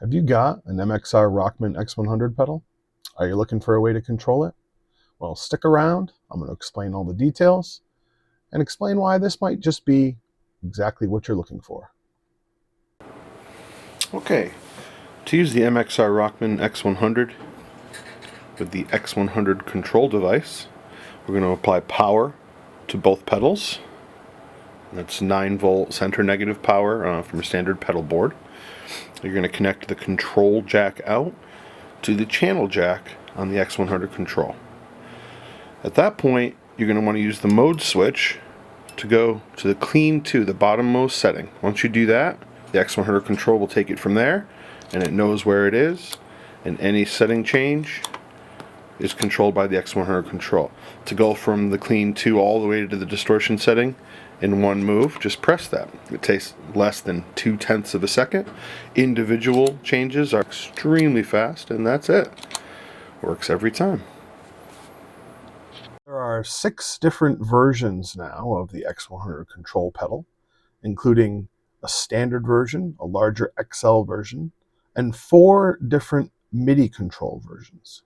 Have you got an MXR Rockman X100 pedal? Are you looking for a way to control it? Well, stick around. I'm going to explain all the details and explain why this might just be exactly what you're looking for. Okay, to use the MXR Rockman X100 with the X100 Control device, we're going to apply power to both pedals. That's 9-volt center negative power from a standard pedal board. You're going to connect the control jack out to the channel jack on the X100 Control. At that point, you're going to want to use the mode switch to go to the clean to the bottommost setting. Once you do that, the X100 Control will take it from there, and it knows where it is, and any setting change is controlled by the X100 Control. To go from the clean 2 all the way to the distortion setting in one move, just press that. It takes less than 0.2 of a second. Individual changes are extremely fast, and that's it. Works every time. There are 6 different versions now of the X100 Control pedal, including a standard version, a larger XL version, and 4 different MIDI control versions.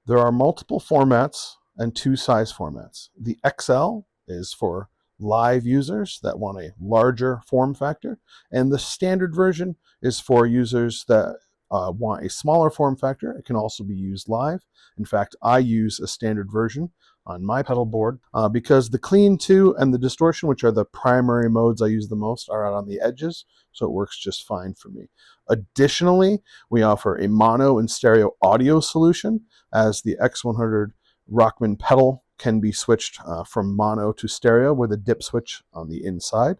There are multiple formats and 2 size formats. The XL is for live users that want a larger form factor, and the standard version is for users that want a smaller form factor. It can also be used live. In fact, I use a standard version on my pedal board because the clean 2 and the distortion, which are the primary modes I use the most, are out on the edges, so it works just fine for me. Additionally, we offer a mono and stereo audio solution, as the X100 Rockman pedal can be switched from mono to stereo with a dip switch on the inside.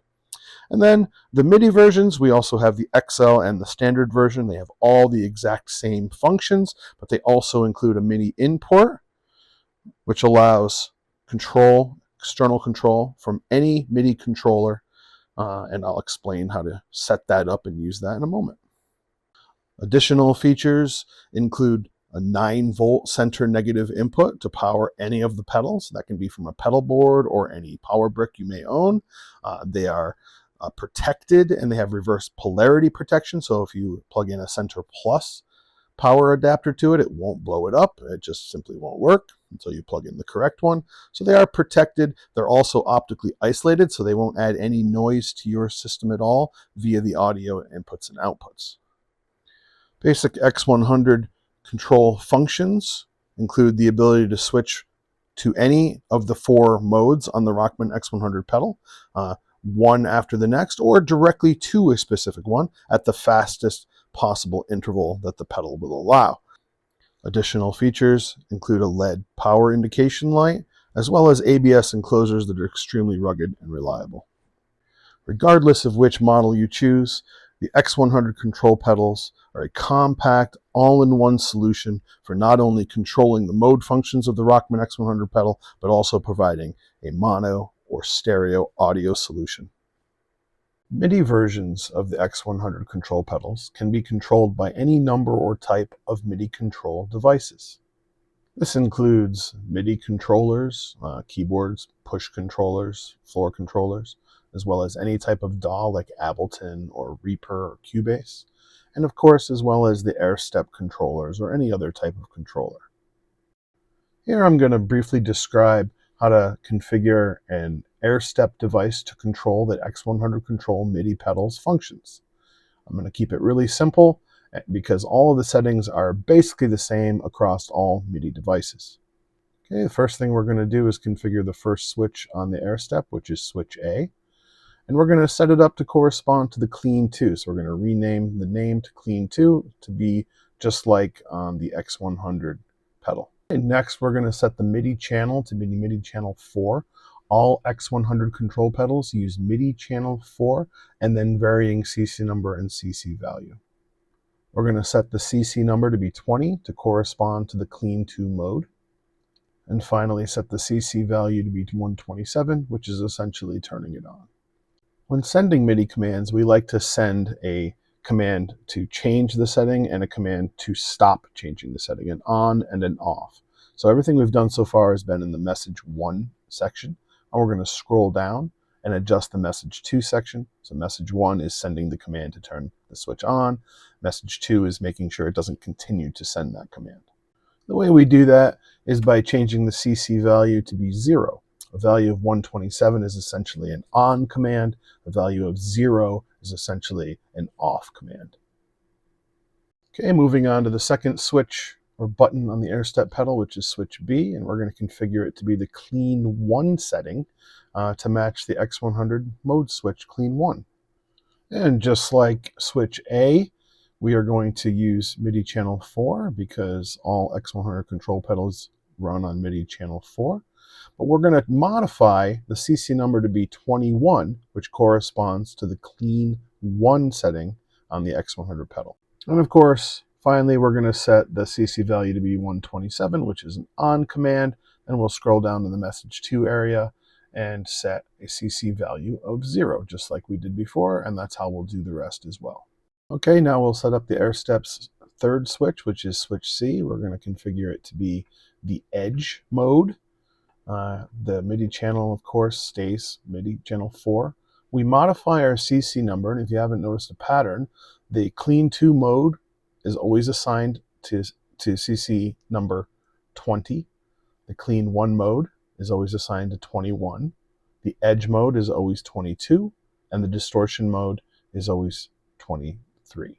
And then the MIDI versions, we also have the XL and the standard version. They have all the exact same functions, but they also include a MIDI import, which allows external control from any MIDI controller, and I'll explain how to set that up and use that in a moment. Additional features include a 9-volt center negative input to power any of the pedals. That can be from a pedal board or any power brick you may own. They are protected, and they have reverse polarity protection, so if you plug in a Center Plus power adapter to it, it won't blow it up. It just simply won't work until you plug in the correct one. So they are protected. They're also optically isolated, so they won't add any noise to your system at all via the audio inputs and outputs. Basic X100 control functions include the ability to switch to any of the 4 modes on the Rockman X100 pedal, one after the next, or directly to a specific one at the fastest possible interval that the pedal will allow. Additional features include a LED power indication light, as well as ABS enclosures that are extremely rugged and reliable. Regardless of which model you choose, the X100 Control pedals are a compact, all-in-one solution for not only controlling the mode functions of the Rockman X100 pedal, but also providing a mono or stereo audio solution. MIDI versions of the X100 Control pedals can be controlled by any number or type of MIDI control devices. This includes MIDI controllers, keyboards, push controllers, floor controllers, as well as any type of DAW like Ableton or Reaper or Cubase, and of course as well as the AirStep controllers or any other type of controller. Here I'm going to briefly describe how to configure an AirStep device to control the X100 Control MIDI pedals functions. I'm going to keep it really simple because all of the settings are basically the same across all MIDI devices. Okay, the first thing we're going to do is configure the first switch on the AirStep, which is switch A. And we're going to set it up to correspond to the clean 2. So we're going to rename the name to clean 2 to be just like on the X100 pedal. And next, we're going to set the MIDI channel to be MIDI channel 4. All X100 control pedals use MIDI channel 4 and then varying CC number and CC value. We're going to set the CC number to be 20 to correspond to the clean 2 mode. And finally, set the CC value to be 127, which is essentially turning it on. When sending MIDI commands, we like to send a command to change the setting and a command to stop changing the setting, an on and an off. So everything we've done so far has been in the message 1 section, and we're going to scroll down and adjust the message 2 section. So message 1 is sending the command to turn the switch on. Message 2 is making sure it doesn't continue to send that command. The way we do that is by changing the CC value to be 0. A value of 127 is essentially an on command. A value of 0 is essentially an off command. Okay, moving on to the second switch or button on the air step pedal, which is switch B, and we're going to configure it to be the clean 1 setting to match the X100 mode switch clean 1. And just like switch A, we are going to use MIDI channel 4 because all X100 control pedals run on MIDI channel 4. But we're going to modify the CC number to be 21, which corresponds to the clean 1 setting on the X100 pedal. And of course, finally, we're going to set the CC value to be 127, which is an on command. And we'll scroll down to the message 2 area and set a CC value of 0, just like we did before. And that's how we'll do the rest as well. Okay, now we'll set up the air steps third switch, which is switch C. We're going to configure it to be the edge mode. The MIDI channel, of course, stays MIDI channel 4. We modify our CC number, and if you haven't noticed a pattern, the clean 2 mode is always assigned to CC number 20. The clean 1 mode is always assigned to 21. The edge mode is always 22, and the distortion mode is always 23.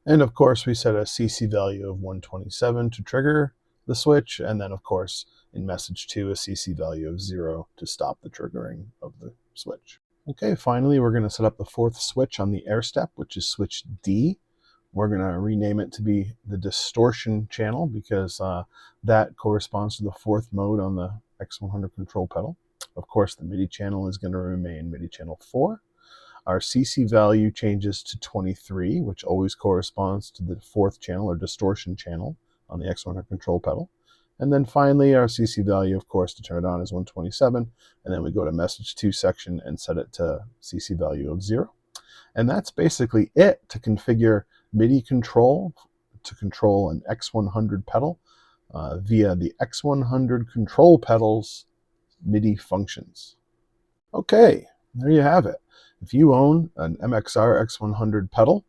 And of course, we set a CC value of 127 to trigger the switch, and then of course, in message 2, a CC value of 0 to stop the triggering of the switch. Okay, finally, we're going to set up the fourth switch on the air step, which is switch D. We're going to rename it to be the distortion channel because that corresponds to the fourth mode on the X100 control pedal. Of course, the MIDI channel is going to remain MIDI channel 4. Our CC value changes to 23, which always corresponds to the fourth channel or distortion channel on the X100 control pedal. And then finally, our CC value, of course, to turn it on is 127. And then we go to message 2 section and set it to CC value of 0. And that's basically it to configure MIDI control to control an X100 pedal via the X100 control pedal's MIDI functions. Okay, there you have it. If you own an MXR X100 pedal,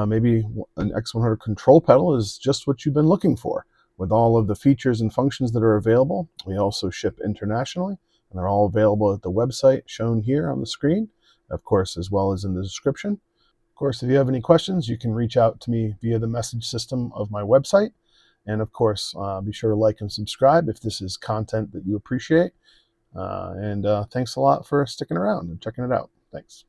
maybe an X100 control pedal is just what you've been looking for. With all of the features and functions that are available, we also ship internationally, and they're all available at the website shown here on the screen, of course, as well as in the description. Of course, if you have any questions, you can reach out to me via the message system of my website. And of course, be sure to like and subscribe if this is content that you appreciate. Thanks a lot for sticking around and checking it out. Thanks.